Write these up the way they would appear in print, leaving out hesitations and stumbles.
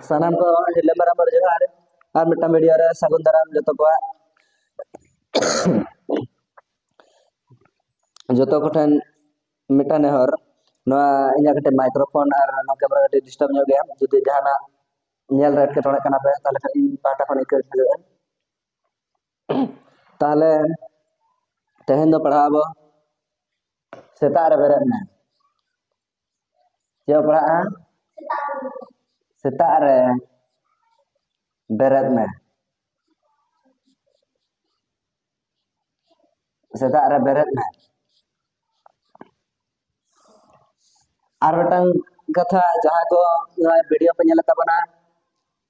सानाम को हिले बराबर जोहार और मिट्टा वीडियो रे सगुन दाराम जतो को ठन मिट्टा नेहर नोआ इन्या कटे माइक्रोफोन और नो कैमरा कटे डिस्टर्ब ᱧᱚᱜ गया जुदी जहाना नेल रेट के थोड़ा कना पे ताले खाली पाटा खन इके खजो ताले तेहन दो पढ़ाबो सेता रे बेरे में जो पढ़ा सेता रे बेरे में सेता रे बेरे में और बटन कथा जहां को वीडियो पे नेल तबना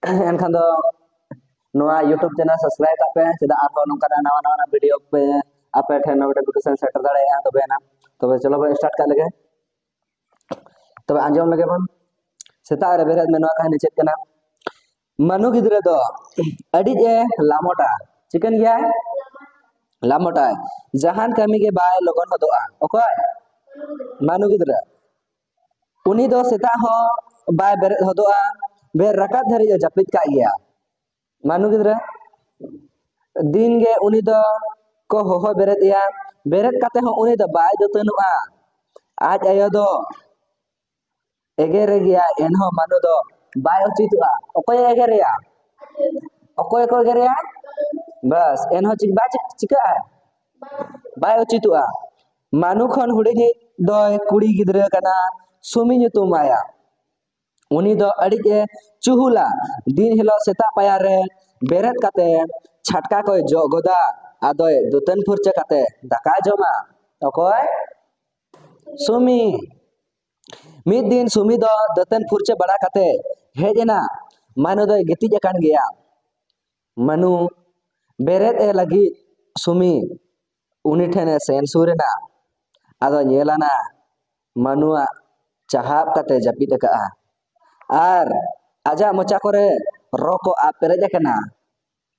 एनखान दो नोआ यूट्यूब चैनल सब्सक्राइब पे चेदा आरो नोका नवा नवा वीडियो पे आपे ठे नोटिफिकेशन सेट दाड़े तबे ना तबे चलो बे स्टार्ट कर लगे तबे आंजम लगे बन सेता रे बेरे में नोआ कहानी चेक कना मनु गिद्रे दो अडी ए लामोटा चिकन गया लामोटा जहान कमी के बाय लगन हदोआ ओके मनु गिद्रे उनी दो सेता हो बाय बेरे हदोआ बे रकात धरी जपित का गया मानु गिद्रे दिन गे उनी दो को हो बेरे दिया बेरे काते हो उनी दो बाय दो तनुआ आज आयो दो एगेरे गया एनहो मानु दो बाय उचितुआ ओकोय एगेरेया ओकोय को एगेरेया बस एनहो चिक बा चिका बाय उचितुआ मानु खन हुडी दो कुड़ी गिद्रे कना सुमी nyutumaya उनी दो अड़ी के चुहुला दिन हिलो सेता पाया रे बेरेत काते छटका को जो गोदा आदोय दुतन फुरचे काते दाका जमा ओकोय सुमी मिद दिन सुमी दो दुतन फुरचे बड़ा काते हेजना मानु दो गिति जकान गया मनु बेरेत ए लगी सुमी उनी ठेने सेंसुरना आदो नेलाना मनुआ चाहाब काते जपित का आर आजा मोचा करे रोको आ पेरेज कना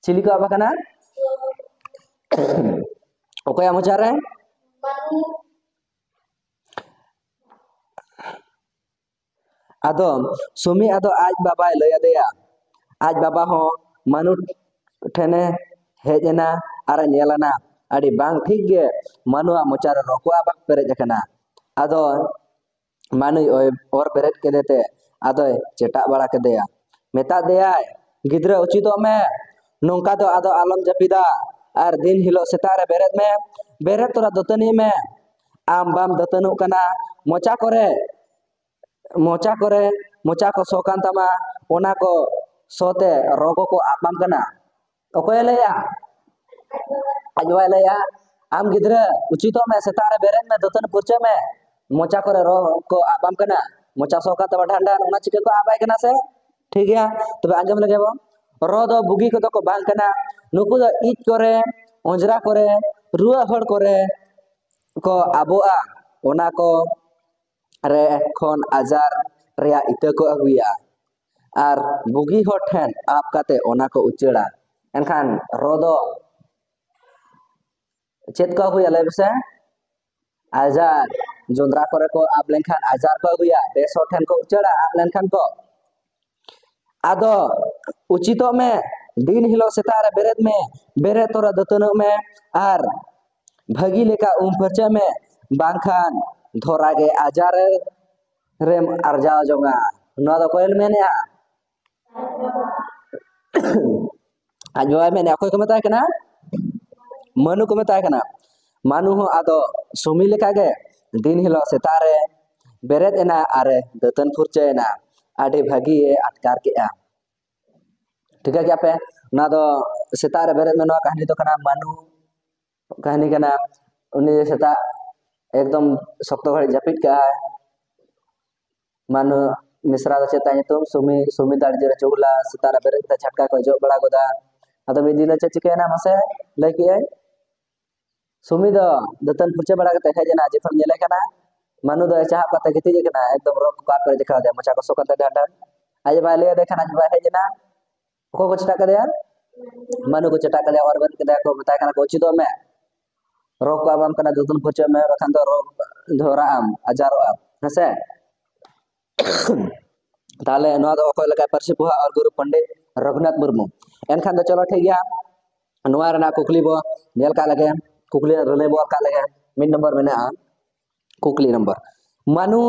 चिली को आबा कना ओकया मोचा रे आदो सुमी आदो आज बाबा लया देया आज बाबा हो मनु ठेने हेजना आर नेलाना अड़ी बांग ठीक गे मनुआ मोचा रे रोको आबा पेरेज कना आदो मानु और बेरेट के देते आदो चेटा बड़ा के देया मेता देया गिद्रा उचित में नौका दो आदो आलम जपिदा और दिन हिलो सेतारे बेरेत तोरा दतनी में आम बाम दतनु कना मोचा को सोकान तमा ओना को सोते रोगो को आपाम कना ओकोय लया अजवा लया आम गिद्रा उचित में सेतारे बेरेत में दतन पुरचे में मोचा करे रो को आबाम कना मोचा सोका तब ढांडा ओना चिके को आबाय कना से ठीक है तबे आंजम लगे बो रो दो बुगी को तो बांग कना नुकु दो ईट करे ओंजरा करे रुआ हड़ करे को आबोआ ओना को रे खन आजार रिया इते को अगुया आर बुगी हो ठेन आप काते ओना को उचेड़ा एनखान रो दो चेत को अगुया लेबसे आजार जोंद्रा करे को आप लेनखान आजार को अगुया बेसो ठेन को उचेड़ा आप लेनखान को आदो उचितो में दिन हिलो सेतारे बेरेत में बेरे तोरा दतनो में आर भगी लेका फरचा में बांखान धोरागे आजार रेम अर्जा जोंगा नो दो कोयल मेने आजवा मेने अकोय को मताय कना मनु को मताय कना मानु हो आदो सुमी लेका गे दिन हिलो सेतारे बेरेत एना आरे दतन फुरचे एना आडे भागी अटकार के ठीक है क्या पे ना दो सेतारे बेरेत में नो कहानी तो कना मनु कहानी कना उनी सेता एकदम सप्तो घड़ी जपित का मनु मिश्रा दो चेता तुम सुमी दाड़ जरे चुगला सेतारे बेरेत ते छटका को जो बड़ा गोदा अदो मिदिला चिके ना मसे लेके सुमी दो दतन फुरचे बड़ा के हेजना जेफर नेले कना मनु दो चाहब कते गिति जकना एकदम रोक का पर देखा दे मचा को सोकत ढांडा आज बाले देखना आज बा हेजना को चटा कर दे मनु को चटा कर दे और बन के देखो बताय कना को चितो में रोक को आबम कना दतन फुरचे में बखान दो रोक धोरा आम आजारो आप हसे ताले नोआ दो अकोय लगा पारसी पोहा और गुरु पंडित रघुनाथ मुर्मू एनखान दो चलो ठीक गया नोआ रना कुकली बो नेल का लगे कुकली रले बो का लगे मिड नंबर में ना कुकली नंबर मानु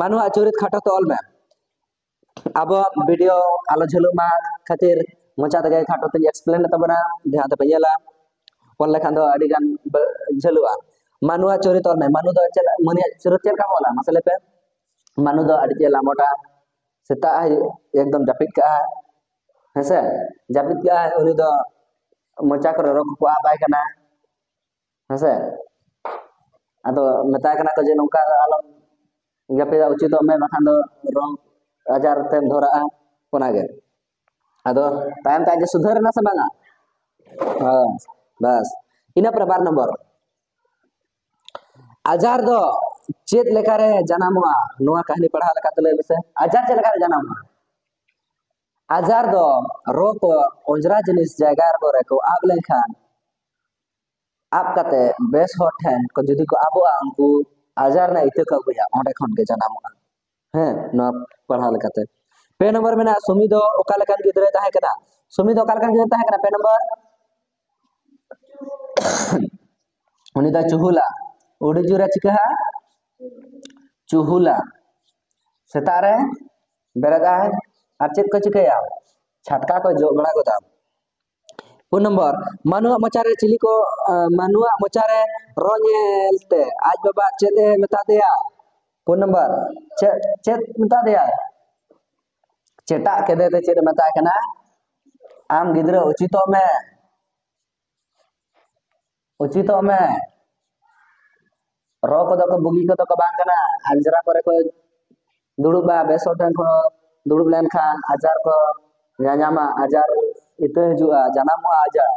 मानु आचरित खाटो तो ऑल में अब वीडियो आलो झलु मा खातिर मोचा तगे खाटो ते एक्सप्लेन तबना ध्यान ते पयला ऑल लेखान दो अडी गान झलुआ मानु आचरित ऑल में मानु दो चल मनि चरित चल का बोला मसले पे मानु दो अडी चला मोटा सेता एकदम जापित का हेसे जापित का उनी दो मोचा कर रोक को आबाय कना हेसे अदो मेता कना को जे नोका आलम जापित उचित में बखान दो रोग आजार तेम धरा कोनागे अदो टाइम ताजे सुधर ना से बांगा हां बस इना प्रबार नंबर आजार दो चेत लेकारे जनामुआ नोआ कहानी पढ़ा लका तले बसे आजार चेत लेकारे जनामुआ आजार दो रोग ओंजरा जिनिस जायगा रे को आब लेखान आप कते बेस हो ठेन को जदी को आबो अंकु आजार ना इते का गया ओंडे खन के जनामुआ हैं नो पढ़ा लकाते पे नंबर में ना सुमी दो ओका लकान गिदरे ताहे कना सुमी दो ओका लकान गिदरे ताहे कना पे नंबर उनी दा चुहुला उड़ी जुरा चिका चुहुला सेतारे बेरदा है और चेत को चिकया छटका को जो बड़ा गोदा पुन नंबर मानुआ मचारे चिली को मानुआ मचारे रोनेलते आज बाबा चेत मेता दिया पुन नंबर चेत मेता दिया चेटा के दे चेत मेता कना आम गिद्र उचितो में रो को दो बुगी को तो बांग कना अंजरा करे को दुड़ुबा बेसो ठन को दुड़ुब लेन खान आजार को न्यामा आजार इते जुआ जनाम आजार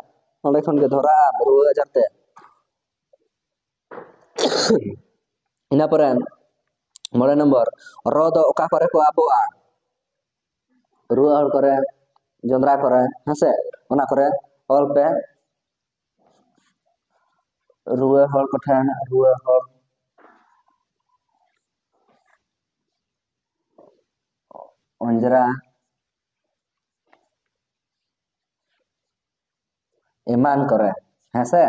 ओले खन के धरा रुआ आजार ते इना परे मोड़े नंबर रो दो ओका करे को आबोआ रुआ हल करे जंद्रा करे हसे ओना करे ऑल पे रुआ हल को ठन रुआ हल अंजरा ईमान करे हेसे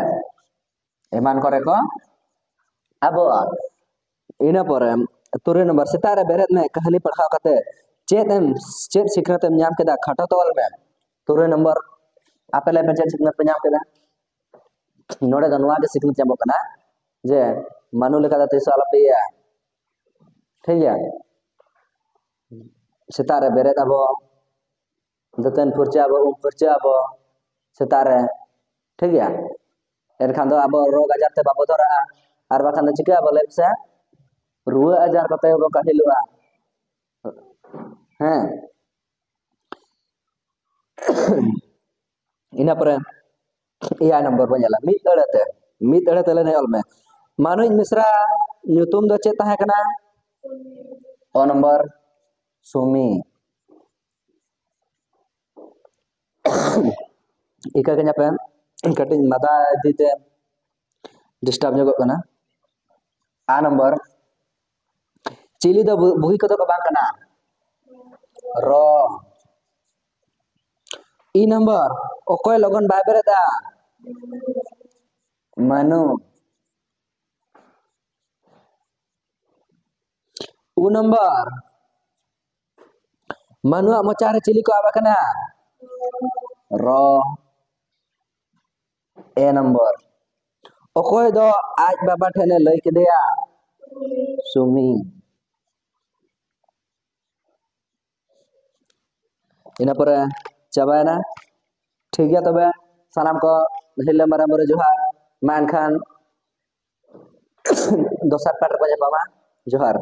ईमान करे को अब इना पर तुरे नंबर सितारे बेरत में कहानी पढ़ाव कते चेत सिखनत एम नाम केदा खटो तोल में तुरे नंबर आपेले में चेत सिखनत पे नाम केदा नोडे गनवा के सिखनत जाबो कना जे मानु लेका दा तिस वाला पे ठीक है सितारे बेरे तब दतन फुरचा अब सितारे ठीक है एनखान दो अब रोग आजार ते बाबो धरा और बाखान दो चिका बोले से रुआ आजार कते हो काहिलुआ हैं इना पर या नंबर बनेला मित अड़ते ले नेल में मानु मिश्रा ᱧᱩᱛᱩᱢ दो चेत ताहे कना ओ नंबर सुमी इका के पे कटिंग मादा दीते डिस्टर्ब जगो कना आ नंबर चिली दो बुही को तो बांग कना रो ई नंबर ओकोय लगन बाय बेरेदा मनु उ नंबर मनुआ मोचारे चिली को आवा कना रो ए नंबर ओकोय दो आज बाबा ठेने लई के दिया सुमी इना पर चाबायना ठीक गया तबे सानाम को हिले मारा मरे जोहार मान खान दोसर पाटर बजे बाबा जोहार।